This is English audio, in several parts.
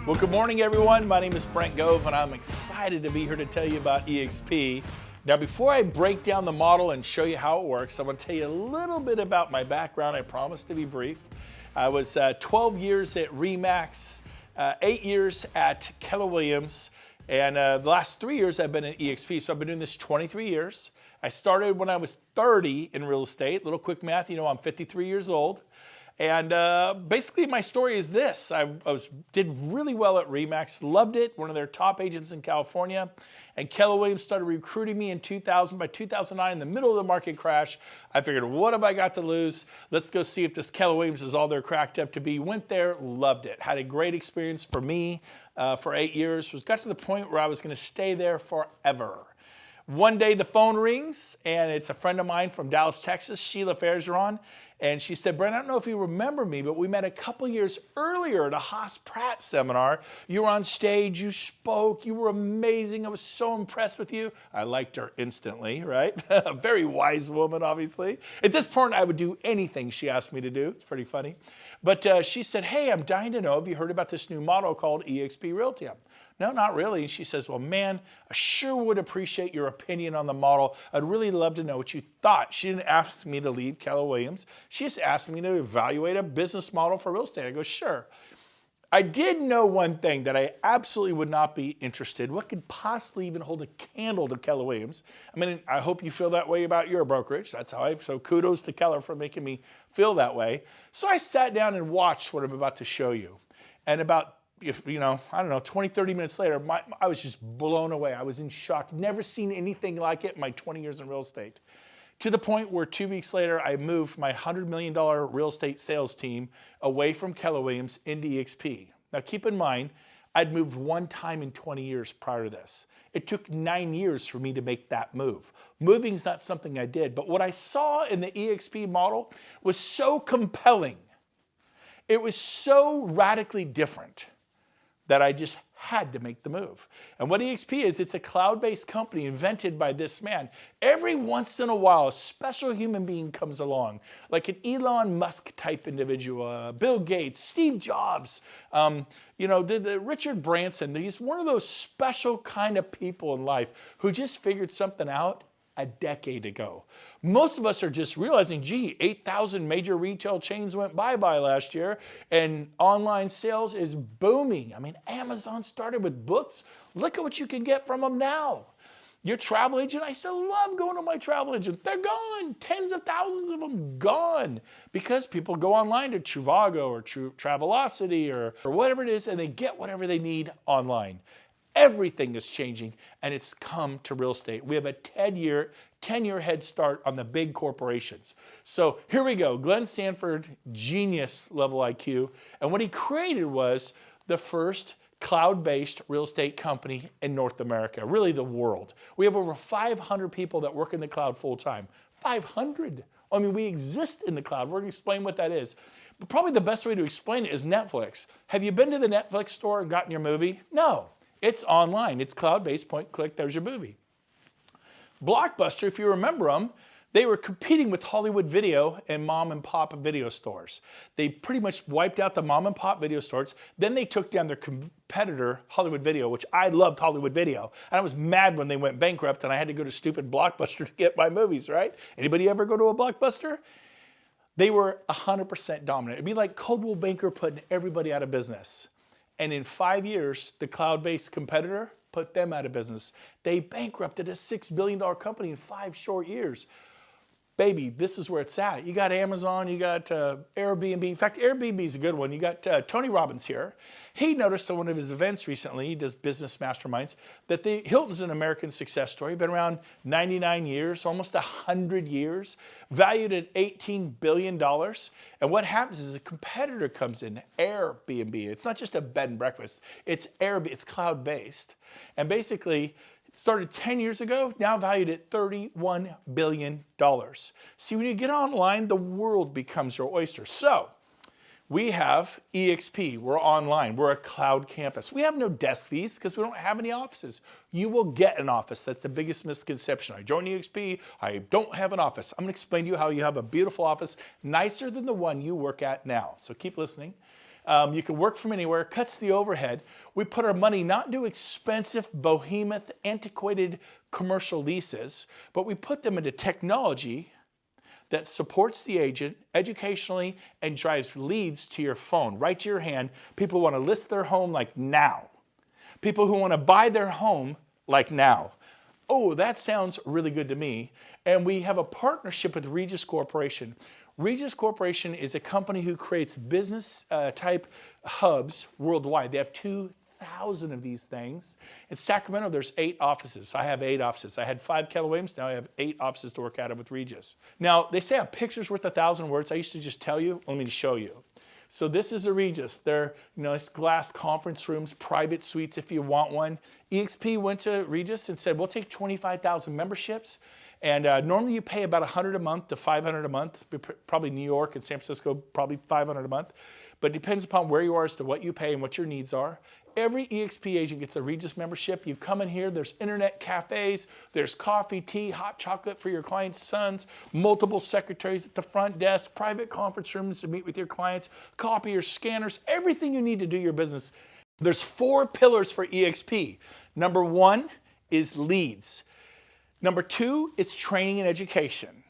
Well, good morning, everyone. My name is Brent Gove, and I'm excited to be here to tell you about EXP. Now, before I break down the model and show you how it works, I'm going to tell you a little bit about my background. I promise to be brief. I was 12 years at RE/MAX, 8 years at Keller Williams, and the last 3 years I've been at EXP. So I've been doing this 23 years. I started when I was 30 in real estate. Little quick math, you know, I'm 53 years old. And basically my story is this. I did really well at RE/MAX, loved it, one of their top agents in California. And Keller Williams started recruiting me in 2000. By 2009, in the middle of the market crash, I figured, what have I got to lose? Let's go see if this Keller Williams is all they're cracked up to be. Went there, loved it. Had a great experience for me for 8 years. Got to the point where I was going to stay there forever. One day the phone rings, and it's a friend of mine from Dallas, Texas, Sheila Fairgeron, and she said, Brent, I don't know if you remember me, but we met a couple years earlier at a Haas Pratt seminar. You were on stage, you spoke, you were amazing. I was so impressed with you. I liked her instantly, right? A very wise woman, obviously. At this point, I would do anything she asked me to do. It's pretty funny. But she said, hey, I'm dying to know, have you heard about this new model called EXP Realty? No, not really. She says, well, man, I sure would appreciate your opinion on the model. I'd really love to know what you thought. She didn't ask me to leave Keller Williams. She just asked me to evaluate a business model for real estate. I go, sure. I did know one thing, that I absolutely would not be interested. What could possibly even hold a candle to Keller Williams? I mean, I hope you feel that way about your brokerage. That's how so kudos to Keller for making me feel that way. So I sat down and watched what I'm about to show you. And about, I don't know, 20, 30 minutes later, I was just blown away. I was in shock. Never seen anything like it in my 20 years in real estate. To the point where 2 weeks later, I moved my $100 million real estate sales team away from Keller Williams into EXP. Now keep in mind, I'd moved one time in 20 years prior to this. It took 9 years for me to make that move. Moving is not something I did, but what I saw in the EXP model was so compelling. It was so radically different that I just had to make the move. And what EXP is, it's a cloud-based company invented by this man. Every once in a while, a special human being comes along, like an Elon Musk type individual, Bill Gates, Steve Jobs, the Richard Branson. He's one of those special kind of people in life who just figured something out a decade ago. Most of us are just realizing, gee, 8,000 major retail chains went bye-bye last year, and online sales is booming. I mean, Amazon started with books. Look at what you can get from them now. Your travel agent, I still love going to my travel agent. They're gone. Tens of thousands of them gone, because people go online to Trivago or Travelocity or whatever it is, and they get whatever they need online. Everything is changing, and it's come to real estate. We have a 10-year head start on the big corporations. So here we go. Glenn Sanford, genius level IQ. And what he created was the first cloud-based real estate company in North America, really the world. We have over 500 people that work in the cloud full-time. 500. I mean, we exist in the cloud. We're going to explain what that is. But probably the best way to explain it is Netflix. Have you been to the Netflix store and gotten your movie? No. It's online. It's cloud-based, point, click, there's your movie. Blockbuster, if you remember them, they were competing with Hollywood Video and mom and pop video stores. They pretty much wiped out the mom and pop video stores. Then they took down their competitor, Hollywood Video, which I loved Hollywood Video. And I was mad when they went bankrupt and I had to go to stupid Blockbuster to get my movies, right? Anybody ever go to a Blockbuster? They were 100% dominant. It'd be like Coldwell Banker putting everybody out of business. And in 5 years, the cloud-based competitor put them out of business. They bankrupted a $6 billion company in 5 short years. Baby, this is where it's at. You got Amazon, you got Airbnb. In fact, Airbnb is a good one. You got Tony Robbins here. He noticed at one of his events recently, he does business masterminds, that Hilton's an American success story. Been around 99 years, almost 100 years, valued at $18 billion. And what happens is a competitor comes in, Airbnb. It's not just a bed and breakfast. It's Airbnb. It's cloud-based. And basically, started 10 years ago, now valued at $31 billion. See, when you get online, the world becomes your oyster. So we have EXP, we're online, we're a cloud campus. We have no desk fees because we don't have any offices. You will get an office. That's the biggest misconception. I joined EXP, I don't have an office. I'm gonna explain to you how you have a beautiful office, nicer than the one you work at now. So keep listening. You can work from anywhere, cuts the overhead. We put our money not into expensive, behemoth, antiquated commercial leases, but we put them into technology that supports the agent educationally and drives leads to your phone, right to your hand. People want to list their home like now. People who want to buy their home like now. Oh, that sounds really good to me. And we have a partnership with Regis Corporation. Regis Corporation is a company who creates business type hubs worldwide. They have 2,000 of these things. In Sacramento, there's 8 offices. I have 8 offices. I had 5 Keller Williams. Now I have 8 offices to work out of with Regis. Now, they say a picture's worth 1,000 words. I used to just tell you. Let me show you. So this is a Regis. They're nice glass conference rooms, private suites if you want one. EXP went to Regis and said, we'll take 25,000 memberships. And normally you pay about $100 a month to $500 a month. Probably New York and San Francisco, probably $500 a month. But it depends upon where you are as to what you pay and what your needs are. Every EXP agent gets a Regis membership. You come in here, there's internet cafes, there's coffee, tea, hot chocolate for your clients' sons, multiple secretaries at the front desk, private conference rooms to meet with your clients, copiers, scanners, everything you need to do your business. There's 4 pillars for EXP. Number 1 is leads. Number 2 is training and education.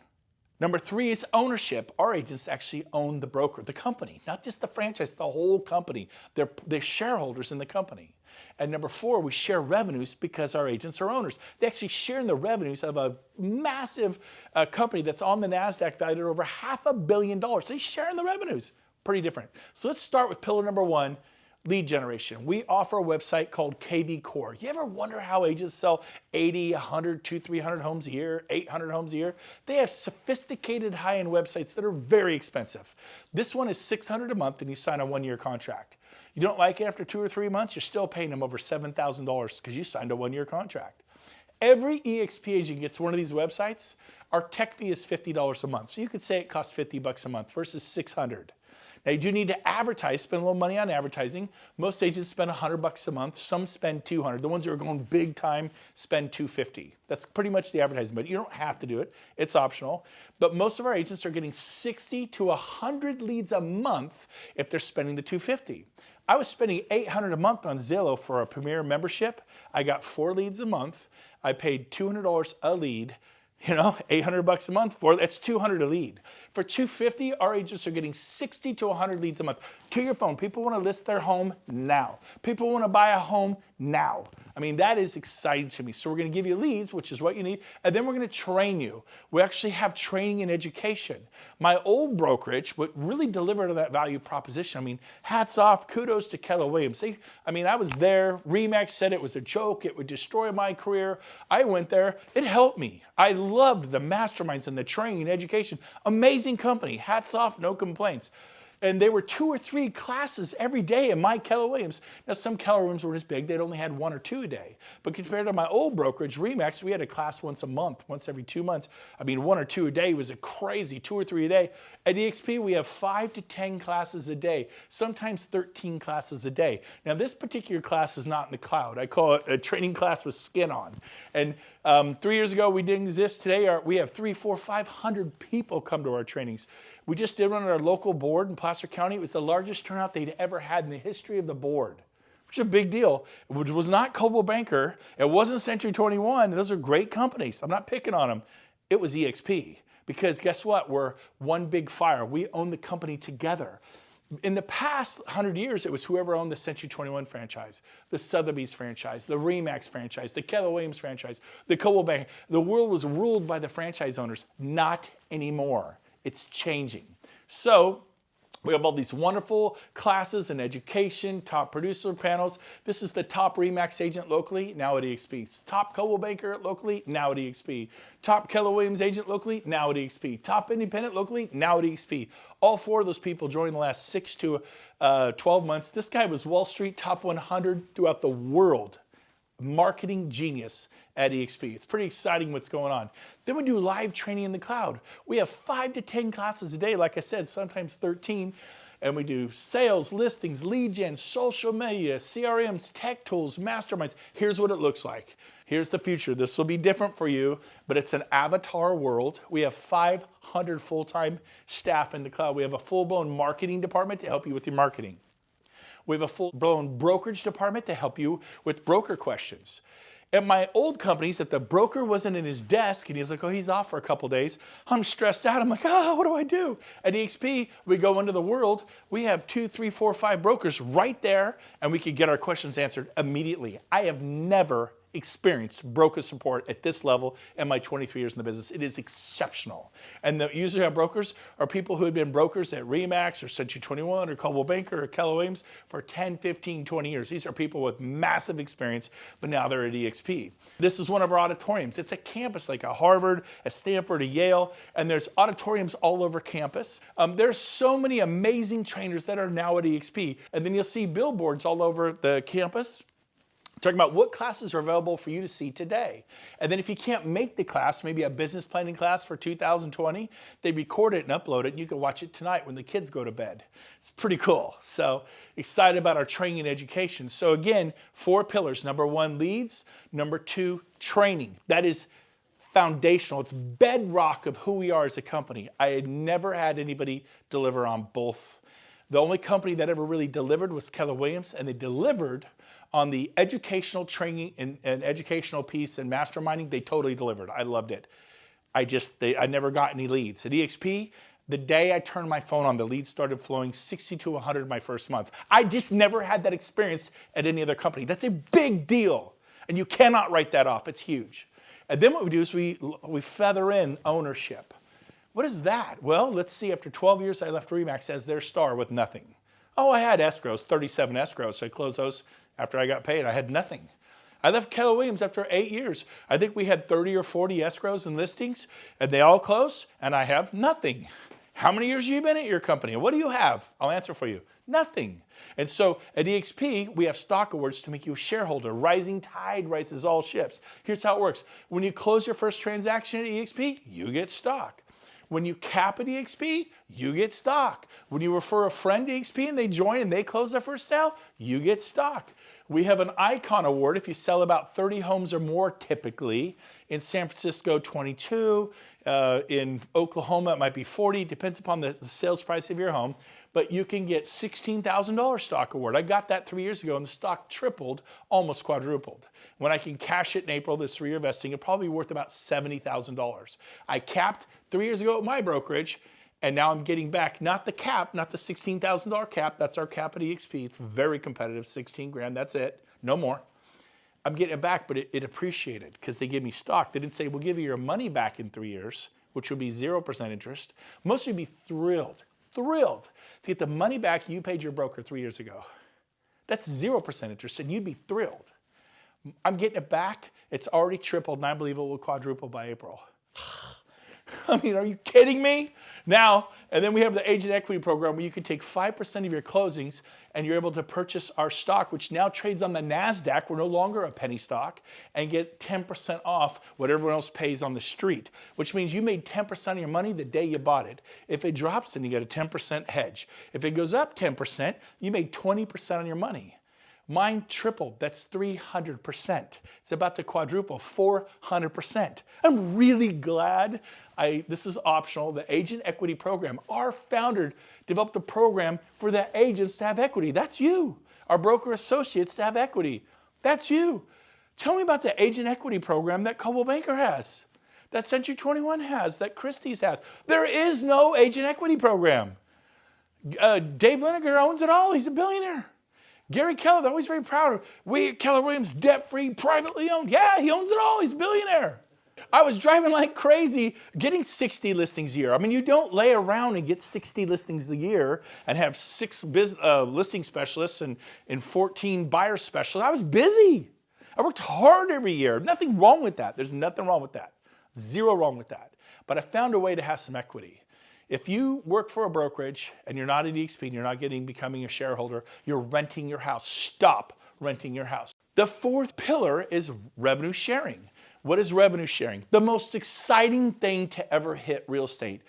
Number 3 is ownership. Our agents actually own the broker, the company, not just the franchise, the whole company. They're shareholders in the company. And number 4, we share revenues because our agents are owners. They actually share in the revenues of a massive company that's on the NASDAQ valued at over $500 million. They share in the revenues. Pretty different. So let's start with pillar number 1. Lead generation. We offer a website called KV Core. You ever wonder how agents sell 80, 100, 200, 300 homes a year, 800 homes a year? They have sophisticated high-end websites that are very expensive. This one is $600 a month and you sign a 1-year contract. You don't like it after 2 or 3 months, you're still paying them over $7,000 because you signed a 1-year contract. Every EXP agent gets one of these websites. Our tech fee is $50 a month. So you could say it costs $50 a month versus $600. Now you do need to advertise, spend a little money on advertising. Most agents spend $100 a month. Some spend $200. The ones who are going big time spend $250. That's pretty much the advertising, but you don't have to do it. It's optional. But most of our agents are getting 60 to 100 leads a month if they're spending the $250. I was spending $800 a month on Zillow for a Premier membership. I got 4 leads a month. I paid $200 a lead. You know, $800 a month for that's $200 a lead. For $250, our agents are getting 60 to 100 leads a month to your phone. People want to list their home now. People want to buy a home now. I mean, that is exciting to me. So we're going to give you leads, which is what you need, and then we're going to train you. We actually have training and education. My old brokerage would really deliver to that value proposition. I mean, hats off, kudos to Keller Williams. I was there. RE/MAX said it was a joke. It would destroy my career. I went there. It helped me. I loved the masterminds and the training and education. Amazing company. Hats off, no complaints. And there were 2 or 3 classes every day in my Keller Williams. Now, some Keller Williams were as big, they'd only had 1 or 2 a day. But compared to my old brokerage, RE/MAX, we had a class once a month, once every 2 months. 1 or 2 a day was a crazy, 2 or 3 a day. At EXP, we have 5 to 10 classes a day, sometimes 13 classes a day. Now, this particular class is not in the cloud. I call it a training class with skin on. And 3 years ago, we didn't exist. Today, we have 300, 400, 500 people come to our trainings. We just did one at our local board in Placer County. It was the largest turnout they'd ever had in the history of the board, which is a big deal. It was not Coldwell Banker. It wasn't Century 21. Those are great companies. I'm not picking on them. It was EXP because guess what? We're one big fire. We own the company together. In the past 100 years, it was whoever owned the Century 21 franchise, the Sotheby's franchise, the RE/MAX franchise, the Keller Williams franchise, the Coldwell Banker. The world was ruled by the franchise owners. Not anymore. It's changing. So we have all these wonderful classes and education, top producer panels. This is the top RE/MAX agent locally, now at EXP. Top Coldwell Banker locally, now at EXP. Top Keller Williams agent locally, now at EXP. Top independent locally, now at EXP. All 4 of those people joined in the last 6 to 12 months. This guy was Wall Street top 100 throughout the world. Marketing genius at EXP. It's pretty exciting what's going on. Then we do live training in the cloud. We have 5 to 10 classes a day, like I said, sometimes 13. And we do sales, listings, lead gen, social media, CRMs, tech tools, masterminds. Here's what it looks like. Here's the future. This will be different for you, but it's an avatar world. We have 500 full-time staff in the cloud. We have a full-blown marketing department to help you with your marketing. We have a full-blown brokerage department to help you with broker questions. At my old companies, if the broker wasn't in his desk and he was like, oh, he's off for a couple days, I'm stressed out. I'm like, what do I do? At EXP, we go into the world. We have 2, 3, 4, 5 brokers right there, and we can get our questions answered immediately. I have never experienced broker support at this level in my 23 years in the business. It is exceptional. And usually our brokers are people who have been brokers at Remax or Century 21 or Coldwell Banker or Keller Williams for 10, 15, 20 years. These are people with massive experience, but now they're at EXP. This is one of our auditoriums. It's a campus like a Harvard, a Stanford, a Yale, and there's auditoriums all over campus. There's so many amazing trainers that are now at EXP. And then you'll see billboards all over the campus talking about what classes are available for you to see today. And then if you can't make the class, maybe a business planning class for 2020, they record it and upload it, and you can watch it tonight when the kids go to bed. It's pretty cool. So excited about our training and education. So again, 4 pillars. Number 1, leads. Number 2, training. That is foundational. It's bedrock of who we are as a company. I had never had anybody deliver on both. The only company that ever really delivered was Keller Williams, and they delivered on the educational training and educational piece and masterminding. They totally delivered. I loved it. I never got any leads. At EXP, the day I turned my phone on, the leads started flowing 60 to 100 my first month. I just never had that experience at any other company. That's a big deal, and you cannot write that off. It's huge. And then what we do is we feather in ownership. What is that? Well, let's see. After 12 years, I left Remax as their star with nothing. Oh, I had escrows, 37 escrows, so I closed those after I got paid. I had nothing. I left Keller Williams after 8 years. I think we had 30 or 40 escrows and listings, and they all closed, and I have nothing. How many years have you been at your company? What do you have? I'll answer for you. Nothing. And so at EXP, we have stock awards to make you a shareholder. Rising tide rises all ships. Here's how it works. When you close your first transaction at EXP, you get stock. When you cap at EXP, you get stock. When you refer a friend to EXP and they join and they close their first sale, you get stock. We have an Icon Award if you sell about 30 homes or more typically. In San Francisco, 22. In Oklahoma, it might be 40. Depends upon the sales price of your home. But you can get $16,000 stock award. I got that 3 years ago, and the stock tripled, almost quadrupled. When I can cash it in April, this 3-year vesting, it'll probably be worth about $70,000. I capped 3 years ago at my brokerage, and now I'm getting back, not the cap, not the $16,000 cap. That's our cap at EXP. It's very competitive, 16 grand. That's it, no more. I'm getting it back, but it appreciated because they gave me stock. They didn't say, we'll give you your money back in 3 years, which would be 0% interest. Most of you would be thrilled to get the money back you paid your broker 3 years ago. That's 0% interest, and you'd be thrilled. I'm getting it back. It's already tripled, and I believe it will quadruple by April. I mean, are you kidding me? Now, and then we have the agent equity program where you can take 5% of your closings and you're able to purchase our stock, which now trades on the NASDAQ. We're no longer a penny stock, and get 10% off what everyone else pays on the street, which means you made 10% of your money the day you bought it. If it drops, then you get a 10% hedge. If it goes up 10%, you made 20% on your money. Mine tripled. That's 300%. It's about to quadruple, 400%. I'm really glad this is optional, the Agent Equity Program. Our founder developed a program for the agents to have equity. That's you. Our broker associates to have equity. That's you. Tell me about the Agent Equity Program that Coldwell Banker has, that Century 21 has, that Christie's has. There is no Agent Equity Program. Dave Lineker owns it all. He's a billionaire. Gary Keller, they're always very proud of. We at Keller Williams, debt-free, privately owned. Yeah, he owns it all. He's a billionaire. I was driving like crazy, getting 60 listings a year. I mean, you don't lay around and get 60 listings a year and have 6 listing specialists and 14 buyer specialists. I was busy. I worked hard every year. Nothing wrong with that. There's nothing wrong with that. Zero wrong with that. But I found a way to have some equity. If you work for a brokerage and you're not at EXP and you're not becoming a shareholder, you're renting your house. Stop renting your house. The 4th pillar is revenue sharing. What is revenue sharing? The most exciting thing to ever hit real estate.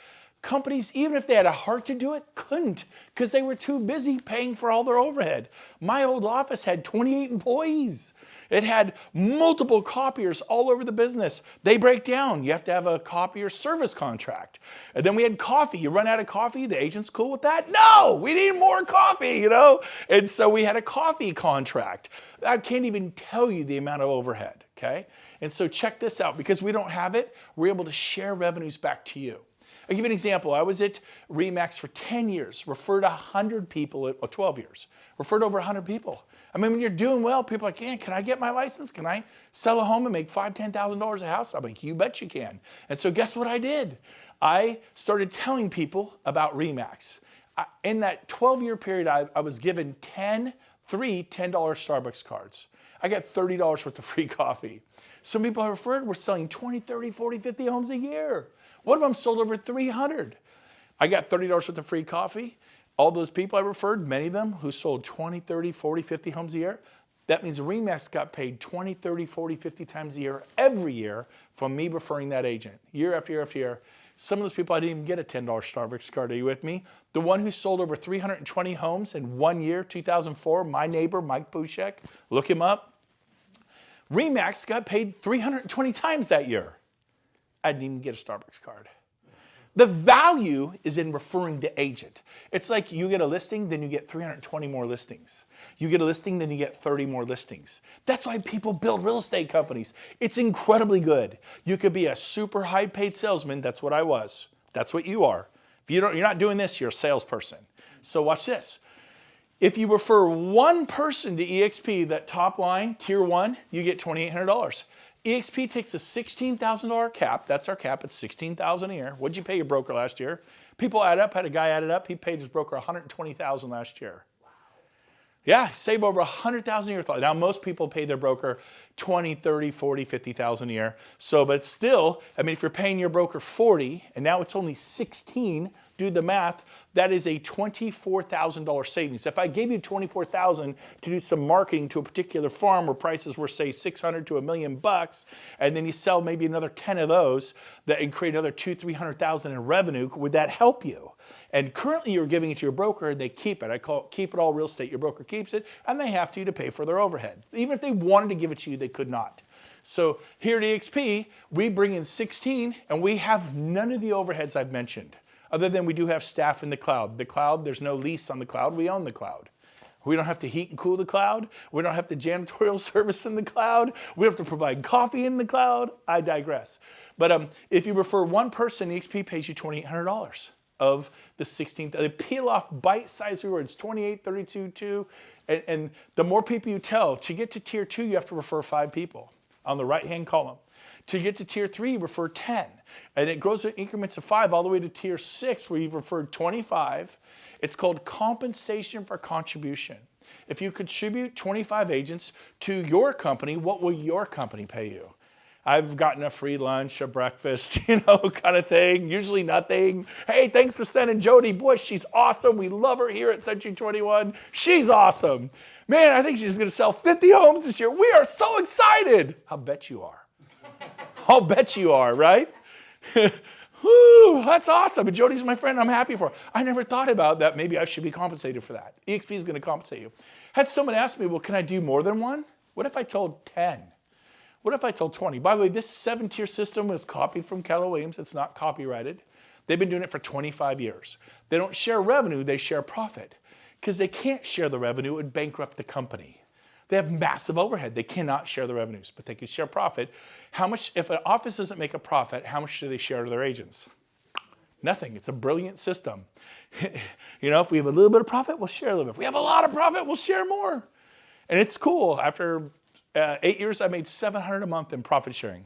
Companies, even if they had a heart to do it, couldn't because they were too busy paying for all their overhead. My old office had 28 employees. It had multiple copiers all over the business. They break down. You have to have a copier service contract. And then we had coffee. You run out of coffee, the agent's cool with that? No, we need more coffee, you know? And so we had a coffee contract. I can't even tell you the amount of overhead, okay? And so check this out. Because we don't have it, we're able to share revenues back to you. I'll give you an example. I was at RE/MAX for 10 years, referred 100 people, 12 years, referred over 100 people. I mean, when you're doing well, people are like, yeah, can I get my license? Can I sell a home and make $5,000, $10,000 a house? I'm like, you bet you can. And so guess what I did? I started telling people about RE/MAX. In that 12-year period, I was given three $10 Starbucks cards. I got $30 worth of free coffee. Some people I referred were selling 20, 30, 40, 50 homes a year. One of them sold over 300. I got $30 worth of free coffee. All those people I referred, many of them who sold 20, 30, 40, 50 homes a year, that means RE/MAX got paid 20, 30, 40, 50 times a year, every year, from me referring that agent, year after year after year. Some of those people, I didn't even get a $10 Starbucks card. Are you with me? The one who sold over 320 homes in 1 year, 2004, my neighbor, Mike Bushek, look him up. RE/MAX got paid 320 times that year. I didn't even get a Starbucks card. The value is in referring the agent. It's like you get a listing, then you get 320 more listings. You get a listing, then you get 30 more listings. That's why people build real estate companies. It's incredibly good. You could be a super high paid salesman. That's what I was. That's what you are. If you're not doing this, you're a salesperson. So watch this. If you refer one person to EXP, that top line, tier 1, you get $2,800. EXP takes a $16,000 cap. That's our cap. It's $16,000 a year. What'd you pay your broker last year? People add up. Had a guy added up. He paid his broker $120,000 last year. Wow. Yeah, save over $100,000 a year. Now most people pay their broker $20,000, $30,000, $40,000, $50,000 a year. So, but still, I mean, if you're paying your broker $40,000 and now it's only $16,000, do the math. That is a $24,000 savings. If I gave you $24,000 to do some marketing to a particular farm where prices were, say, $600,000 to $1 million, and then you sell maybe another 10 of those and create another $200,000, $300,000 in revenue, would that help you? And currently you're giving it to your broker and they keep it. I call it keep it all real estate. Your broker keeps it and they have to pay for their overhead. Even if they wanted to give it to you, they could not. So here at EXP, we bring in 16 and we have none of the overheads I've mentioned. Other than we do have staff in the cloud. The cloud, there's no lease on the cloud. We own the cloud. We don't have to heat and cool the cloud. We don't have to janitorial service in the cloud. We don't have to provide coffee in the cloud. I digress. But if you refer one person, EXP pays you $2,800 of the 16th. They peel off bite-sized rewards, 28, 32, 2. And the more people you tell, to get to tier 2, you have to refer 5 people on the right-hand column. To get to tier 3, you refer 10. And it grows in increments of 5 all the way to tier 6 where you've referred 25. It's called compensation for contribution. If you contribute 25 agents to your company, what will your company pay you? I've gotten a free lunch, a breakfast, kind of thing. Usually nothing. Hey, thanks for sending Jody Bush. She's awesome. We love her here at Century 21. She's awesome. Man, I think she's going to sell 50 homes this year. We are so excited. I'll bet you are. I'll bet you are, right? Whew, that's awesome. And Jody's my friend. I'm happy for her. I never thought about that. Maybe I should be compensated for that. EXP is going to compensate you. Had someone ask me, well, can I do more than one? What if I told 10? What if I told 20? By the way, this 7-tier system was copied from Keller Williams. It's not copyrighted. They've been doing it for 25 years. They don't share revenue. They share profit. Because they can't share the revenue. It would bankrupt the company. They have massive overhead. They cannot share the revenues, but they can share profit. How much, if an office doesn't make a profit, how much do they share to their agents? Nothing. It's a brilliant system. If we have a little bit of profit, we'll share a little bit. If we have a lot of profit, we'll share more. And it's cool. After 8 years, I made $700 a month in profit sharing.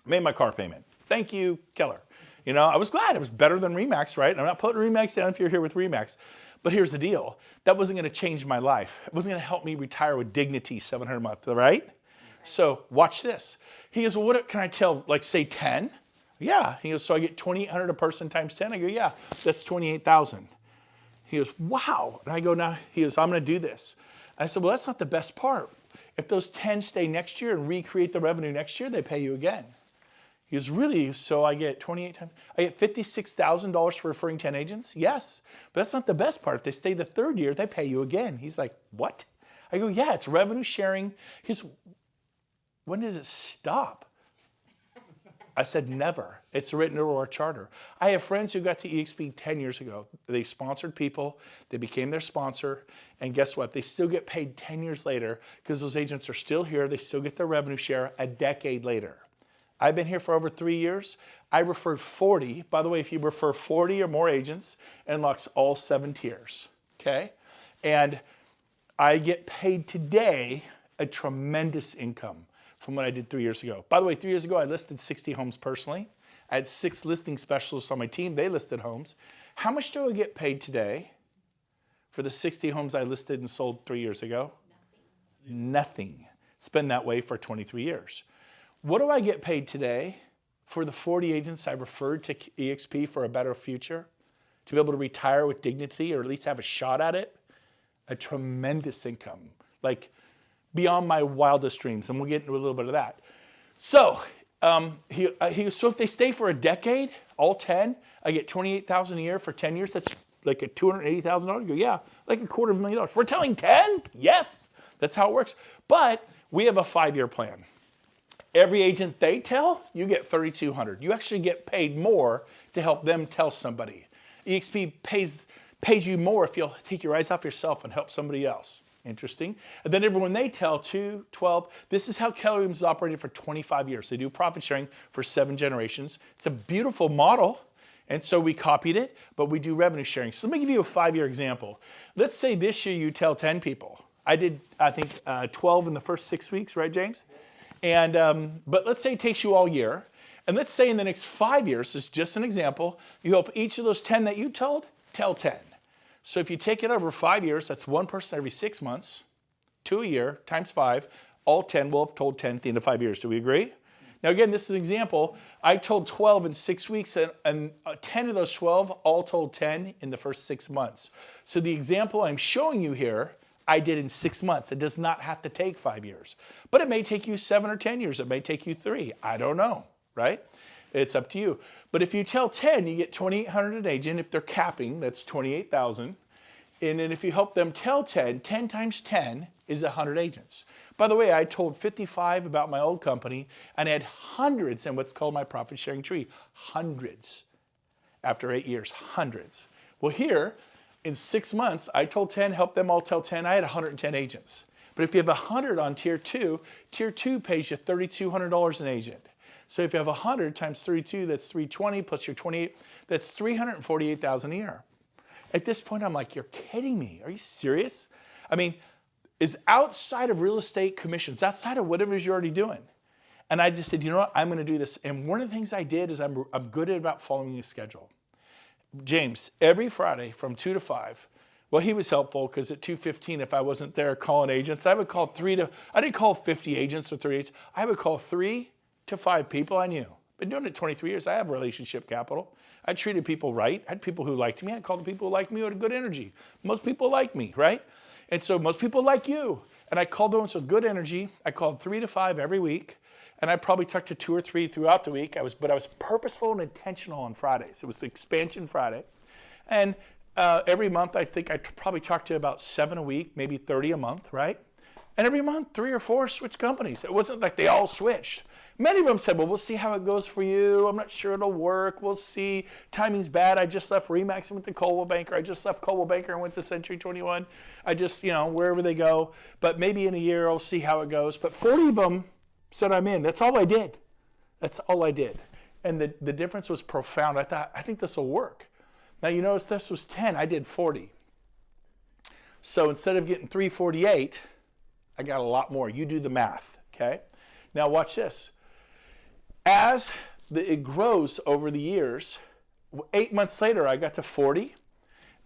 Made my car payment. Thank you, Keller. I was glad. It was better than RE/MAX, right? I'm not putting RE/MAX down if you're here with RE/MAX. But here's the deal. That wasn't going to change my life. It wasn't going to help me retire with dignity, $700 a month, right? So watch this. He goes, well, what can I tell, like say 10? Yeah. He goes, so I get $2,800 a person times 10? I go, yeah, that's $28,000. He goes, wow. And I go, now, he goes, I'm going to do this. I said, well, that's not the best part. If those 10 stay next year and recreate the revenue next year, they pay you again. He goes, really? So I get 28 times, I get $56,000 for referring 10 agents? Yes, but that's not the best part. If they stay the third year, they pay you again. He's like, what? I go, yeah, it's revenue sharing. He goes, when does it stop? I said, never. It's written into our charter. I have friends who got to EXP 10 years ago. They sponsored people, they became their sponsor, and guess what? They still get paid 10 years later because those agents are still here. They still get their revenue share a decade later. I've been here for over 3 years. I referred 40. By the way, if you refer 40 or more agents, it unlocks all 7 tiers, okay? And I get paid today a tremendous income from what I did 3 years ago. By the way, 3 years ago, I listed 60 homes personally. I had 6 listing specialists on my team. They listed homes. How much do I get paid today for the 60 homes I listed and sold 3 years ago? Nothing. It's been that way for 23 years. What do I get paid today for the 40 agents I referred to EXP for a better future? To be able to retire with dignity or at least have a shot at it? A tremendous income. Like, beyond my wildest dreams, and we'll get into a little bit of that. So, so if they stay for a decade, all 10, I get $28,000 a year for 10 years. That's like a $280,000. You go, yeah, like $250,000. We're telling 10? Yes, that's how it works. But we have a 5-year plan. Every agent they tell, you get $3,200. You actually get paid more to help them tell somebody. EXP pays you more if you'll take your eyes off yourself and help somebody else. Interesting. And then everyone they tell, 2, 12, this is how Keller Williams has operated for 25 years. They do profit sharing for 7 generations. It's a beautiful model. And so we copied it, but we do revenue sharing. So let me give you a 5-year example. Let's say this year you tell 10 people. I did, I think, 12 in the first 6 weeks, right, James? And, but let's say it takes you all year. And let's say in the next 5 years, this is just an example, you help each of those 10 that you told, tell 10. So if you take it over 5 years, that's 1 person every 6 months, 2 a year, times 5, all 10 will have told 10 at the end of 5 years. Do we agree? Now again, this is an example. I told 12 in 6 weeks, and 10 of those 12 all told 10 in the first 6 months. So the example I'm showing you here, I did in 6 months. It does not have to take 5 years. But it may take you 7 or 10 years. It may take you 3. I don't know, right? It's up to you. But if you tell 10, you get $2,800 an agent. If they're capping, that's $28,000. And then if you help them tell 10, 10 times 10 is 100 agents. By the way, I told 55 about my old company and had hundreds in what's called my profit sharing tree. Hundreds. After 8 years, hundreds. Well, here, in 6 months, I told 10, helped them all tell 10. I had 110 agents. But if you have 100 on tier 2 pays you $3,200 an agent. So if you have 100 times 32, that's 320 plus your 28, that's $348,000 a year. At this point, I'm like, you're kidding me. Are you serious? I mean, is outside of real estate commissions, outside of whatever it is you're already doing. And I just said, you know what, I'm going to do this. And one of the things I did is I'm good at about following a schedule. James, every Friday from 2 to 5, well, he was helpful because at 2:15, if I wasn't there calling agents, I would call I didn't call 50 agents or 30 agents. I would call 3 to 5 people I knew. Been doing it 23 years. I have relationship capital. I treated people right. I had people who liked me. I called the people who liked me who had good energy. Most people like me, right? And so most people like you. And I called those with good energy. I called 3 to 5 every week. And I probably talked to 2 or 3 throughout the week. But I was purposeful and intentional on Fridays. It was the expansion Friday. And every month, I think I probably talked to about 7 a week, maybe 30 a month, right? And every month, 3 or 4 switched companies. It wasn't like they all switched. Many of them said, well, we'll see how it goes for you. I'm not sure it'll work. We'll see. Timing's bad. I just left Remax and went to Coldwell Banker. I just left Coldwell Banker and went to Century 21. I just, wherever they go. But maybe in a year, I'll see how it goes. But 40 of them said I'm in. That's all I did. That's all I did. And the difference was profound. I think this will work. Now, you notice this was 10. I did 40. So instead of getting 348, I got a lot more. You do the math, okay? Now watch this. As it grows over the years, 8 months later, I got to 40.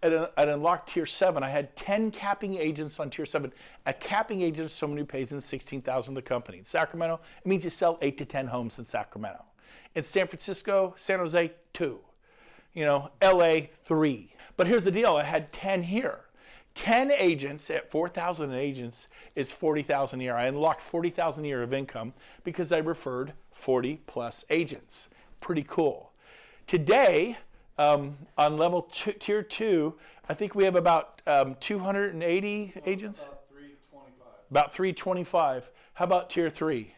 At unlocked tier 7, I had 10 capping agents on tier 7. A capping agent is someone who pays in $16,000 the company. In Sacramento, it means you sell 8 to 10 homes in Sacramento. In San Francisco, San Jose, 2. LA, 3. But here's the deal. I had 10 here. 10 agents at 4,000 agents is 40,000 a year. I unlocked 40,000 a year of income because I referred 40 plus agents. Pretty cool. Today, on level tier 2, I think we have about 280 agents? About 325. About 325. How about tier 3?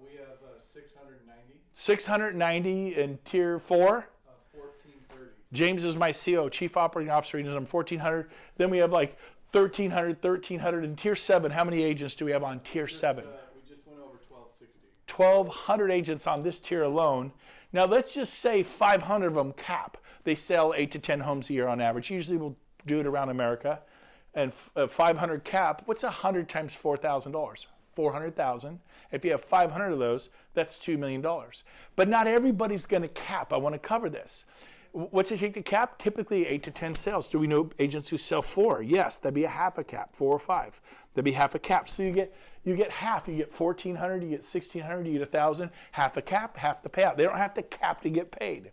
We have 690. 690 in tier 4? 1430. James is my CO, Chief Operating Officer. He knows I'm 1,400. Then we have like 1,300 in tier 7. How many agents do we have on tier 7? We just went over 1260. 1,200 agents on this tier alone. Now let's just say 500 of them cap. They sell 8 to 10 homes a year on average. Usually we'll do it around America. And 500 cap, what's 100 times $4,000? 400,000. If you have 500 of those, that's $2 million. But not everybody's going to cap. I want to cover this. What's it take to cap? Typically 8 to 10 sales. Do we know agents who sell 4? Yes, that'd be a half a cap, 4 or 5. That'd be half a cap. So you get half. You get 1,400, you get 1,600, you get 1,000. Half a cap, half the payout. They don't have to cap to get paid.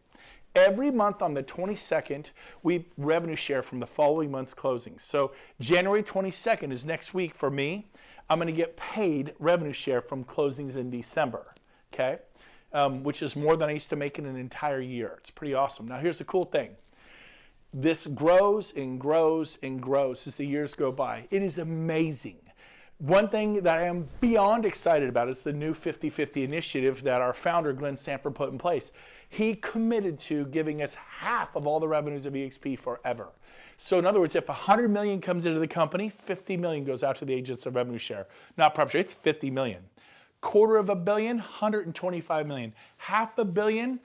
Every month on the 22nd, we revenue share from the following month's closings. So January 22nd is next week for me. I'm going to get paid revenue share from closings in December, okay? Which is more than I used to make in an entire year. It's pretty awesome. Now here's the cool thing. This grows and grows and grows as the years go by. It is amazing. One thing that I am beyond excited about is the new 50-50 initiative that our founder, Glenn Sanford, put in place. He committed to giving us half of all the revenues of EXP forever. So in other words, if 100 million comes into the company, 50 million goes out to the agents of revenue share. Not profit share, it's 50 million. $250 million, 125 million. $500 million,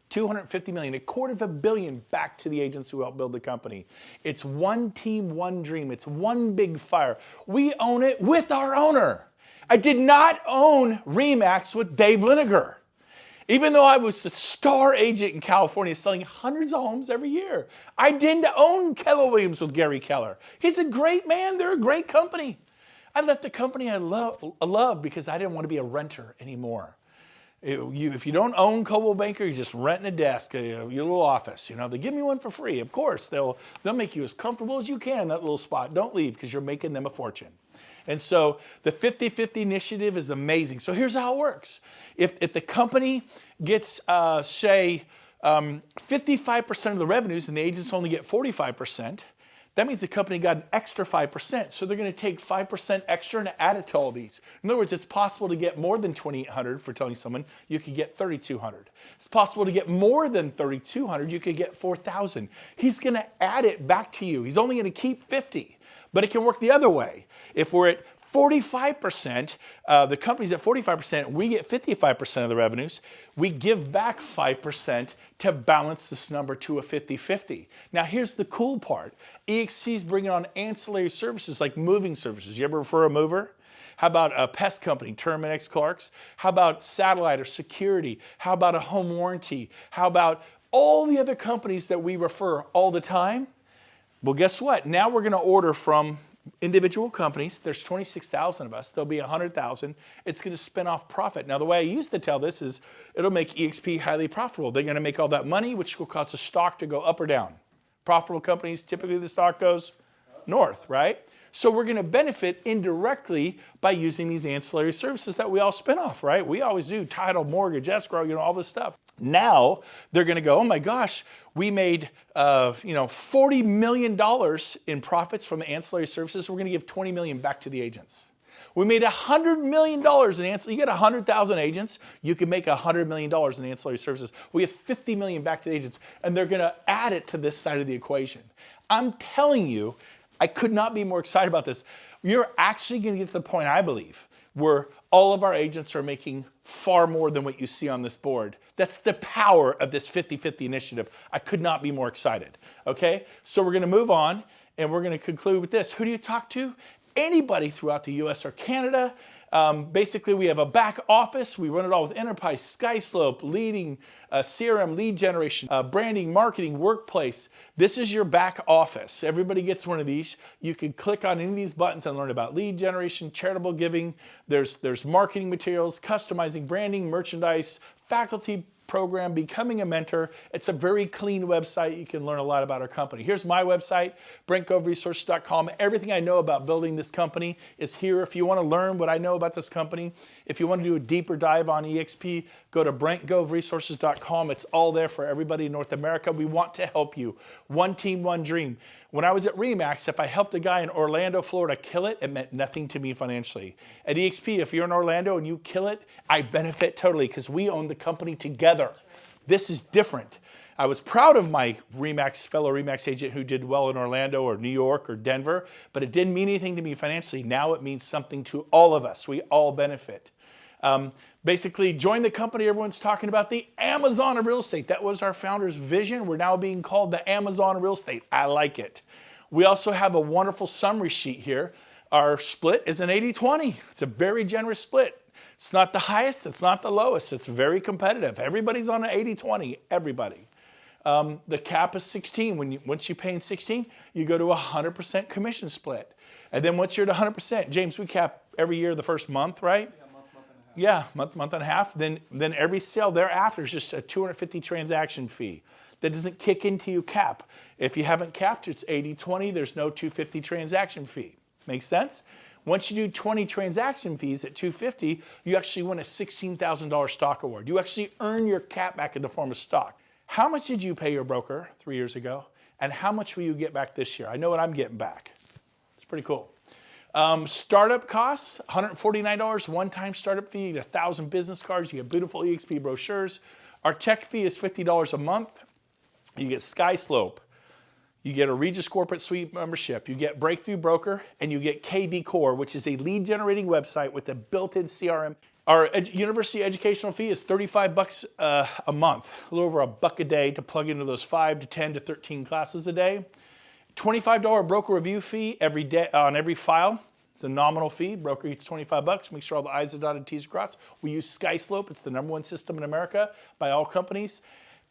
250 million. $250 million back to the agents who helped build the company. It's one team, one dream. It's one big fire. We own it with our owner. I did not own RE/MAX with Dave Liniger. Even though I was a star agent in California selling hundreds of homes every year. I didn't own Keller Williams with Gary Keller. He's a great man. They're a great company. I left the company I love because I didn't want to be a renter anymore. If you don't own Coldwell Banker, you're just renting a desk, your little office. You know, they give me one for free. Of course, they'll make you as comfortable as you can in that little spot. Don't leave because you're making them a fortune. And so the 50-50 initiative is amazing. So here's how it works. If the company gets, say, 55% of the revenues and the agents only get 45%, that means the company got an extra 5%. So they're going to take 5% extra and add it to all these. In other words, it's possible to get more than 2,800 for telling someone you could get 3,200. It's possible to get more than 3,200. You could get 4,000. He's going to add it back to you. He's only going to keep 50. But it can work the other way. If we're at 45%, the company's at 45%, we get 55% of the revenues, we give back 5% to balance this number to a 50-50. Now here's the cool part. EXP is bringing on ancillary services like moving services. You ever refer a mover? How about a pest company, Terminix Clark's? How about satellite or security? How about a home warranty? How about all the other companies that we refer all the time? Well, guess what? Now we're going to order from individual companies. There's 26,000 of us. There'll be 100,000. It's going to spin off profit. Now, the way I used to tell this is it'll make EXP highly profitable. They're going to make all that money, which will cause the stock to go up or down. Profitable companies, typically the stock goes north, right? So we're going to benefit indirectly by using these ancillary services that we all spin off, right? We always do title, mortgage, escrow, all this stuff. Now they're going to go, oh my gosh, we made $40 million in profits from the ancillary services. We're going to give $20 million back to the agents. We made $100 million in ancillary. You get 100,000 agents, you can make $100 million in ancillary services. We have $50 million back to the agents, and they're going to add it to this side of the equation. I'm telling you, I could not be more excited about this. You're actually going to get to the point, I believe, where all of our agents are making far more than what you see on this board. That's the power of this 50-50 initiative. I could not be more excited, okay? So we're going to move on, and we're going to conclude with this. Who do you talk to? Anybody throughout the U.S. or Canada. Basically, we have a back office. We run it all with Enterprise, SkySlope, leading CRM, lead generation, branding, marketing, workplace. This is your back office. Everybody gets one of these. You can click on any of these buttons and learn about lead generation, charitable giving. There's marketing materials, customizing, branding, merchandise, faculty program, becoming a mentor. It's a very clean website. You can learn a lot about our company. Here's my website, BrentGoveResources.com. Everything I know about building this company is here. If you want to learn what I know about this company, if you want to do a deeper dive on EXP, go to BrentGoveResources.com. It's all there for everybody in North America. We want to help you. One team, one dream. When I was at RE/MAX, if I helped a guy in Orlando, Florida kill it, it meant nothing to me financially. At EXP, if you're in Orlando and you kill it, I benefit totally because we own the company together. This is different. I was proud of my fellow RE/MAX agent who did well in Orlando or New York or Denver, but it didn't mean anything to me financially. Now it means something to all of us. We all benefit. Basically, join the company. Everyone's talking about the Amazon of real estate. That was our founder's vision. We're now being called the Amazon of real estate. I like it. We also have a wonderful summary sheet here. Our split is an 80-20. It's a very generous split. It's not the highest. It's not the lowest. It's very competitive. Everybody's on an 80-20. Everybody. The cap is 16. Once you pay in 16, you go to a 100% commission split. And then once you're at 100%, James, we cap every year the first month, right? Yeah, month and a half. Then every sale thereafter is just a 250 transaction fee. That doesn't kick into your cap. If you haven't capped, it's 80-20. There's no 250 transaction fee. Makes sense? Once you do 20 transaction fees at 250, you actually win a $16,000 stock award. You actually earn your cap back in the form of stock. How much did you pay your broker 3 years ago? And how much will you get back this year? I know what I'm getting back. It's pretty cool. Startup costs, $149, one-time startup fee, you get 1,000 business cards, you get beautiful EXP brochures. Our tech fee is $50 a month. You get SkySlope. You get a Regis Corporate Suite membership. You get Breakthrough Broker, and you get KB Core, which is a lead-generating website with a built-in CRM. Our university educational fee is $35 a month, a little over $1 a day to plug into those 5 to 10 to 13 classes a day. $25 broker review fee every day on every file. It's a nominal fee. Broker eats $25. Make sure all the I's are dotted, T's are crossed. We use SkySlope. It's the #1 system in America by all companies.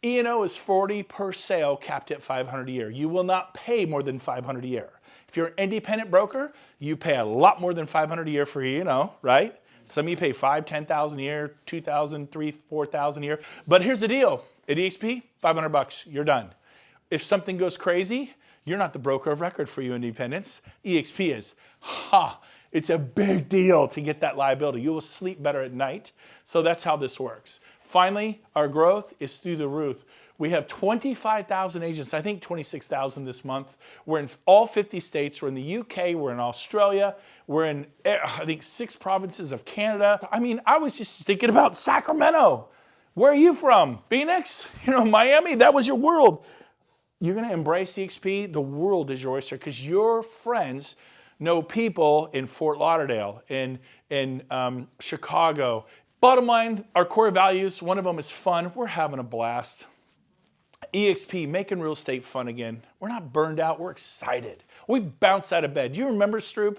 E&O is $40 per sale, capped at $500 a year. You will not pay more than $500 a year. If you're an independent broker, you pay a lot more than $500 a year for E&O, right? Some of you pay $5,000, $10,000 a year, $2,000, $3,000, $4,000 a year. But here's the deal. At EXP, $500, you're done. If something goes crazy, you're not the broker of record for you independents. EXP is. It's a big deal to get that liability. You will sleep better at night. So that's how this works. Finally, our growth is through the roof. We have 25,000 agents, I think 26,000 this month. We're in all 50 states. We're in the UK. We're in Australia. We're in, I think, 6 provinces of Canada. I mean, I was just thinking about Sacramento. Where are you from? Phoenix? Miami? That was your world. You're going to embrace EXP. The world is your oyster because your friends know people in Fort Lauderdale, in Chicago. Bottom line, our core values, one of them is fun. We're having a blast. EXP, making real estate fun again. We're not burned out. We're excited. We bounced out of bed. Do you remember, Stroop?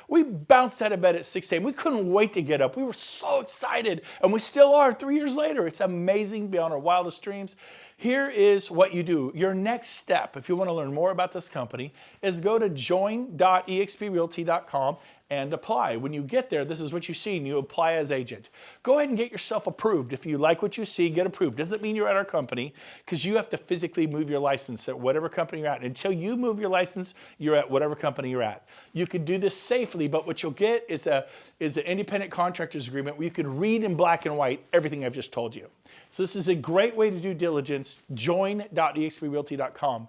We bounced out of bed at 6 a.m. We couldn't wait to get up. We were so excited, and we still are 3 years later. It's amazing beyond our wildest dreams. Here is what you do. Your next step, if you want to learn more about this company, is go to join.exprealty.com and apply. When you get there, this is what you see, and you apply as agent. Go ahead and get yourself approved. If you like what you see, get approved. Doesn't mean you're at our company, because you have to physically move your license at whatever company you're at. Until you move your license, you're at whatever company you're at. You can do this safely, but what you'll get is an independent contractor's agreement where you can read in black and white everything I've just told you. So this is a great way to do diligence. Join.exprealty.com.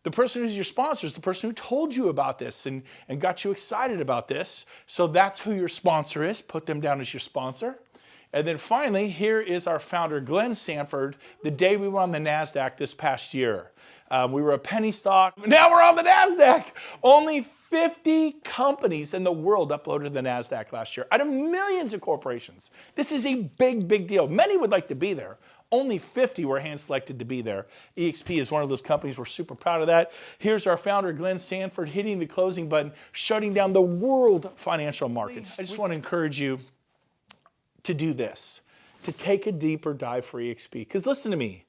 The person who's your sponsor is the person who told you about this and got you excited about this. So that's who your sponsor is. Put them down as your sponsor. And then finally, here is our founder, Glenn Sanford, the day we were on the NASDAQ this past year. We were a penny stock. Now we're on the NASDAQ. Only 50 companies in the world uploaded to the NASDAQ last year out of millions of corporations. This is a big, big deal. Many would like to be there. Only 50 were hand-selected to be there. EXP is one of those companies. We're super proud of that. Here's our founder, Glenn Sanford, hitting the closing button, shutting down the world financial markets. I just want to encourage you to do this, to take a deeper dive for EXP. Because listen to me.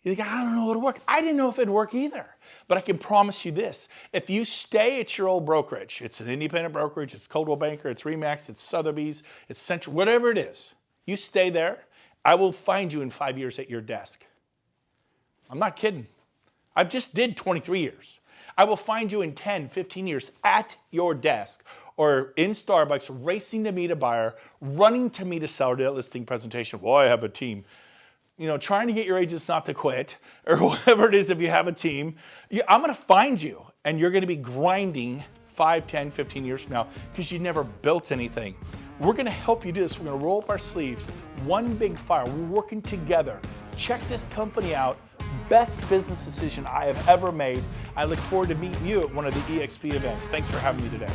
You think, I don't know it'll work. I didn't know if it'd work either. But I can promise you this. If you stay at your old brokerage, it's an independent brokerage, it's Coldwell Banker, it's RE/MAX, it's Sotheby's, it's Central, whatever it is, you stay there I will find you in 5 years at your desk. I'm not kidding. I just did 23 years. I will find you in 10, 15 years at your desk or in Starbucks racing to meet a buyer, running to meet a seller to that listing presentation. Well, I have a team. You know, trying to get your agents not to quit or whatever it is if you have a team. I'm going to find you and you're going to be grinding 5, 10, 15 years from now because you never built anything. We're going to help you do this. We're going to roll up our sleeves. One big fire. We're working together. Check this company out. Best business decision I have ever made. I look forward to meeting you at one of the EXP events. Thanks for having me today.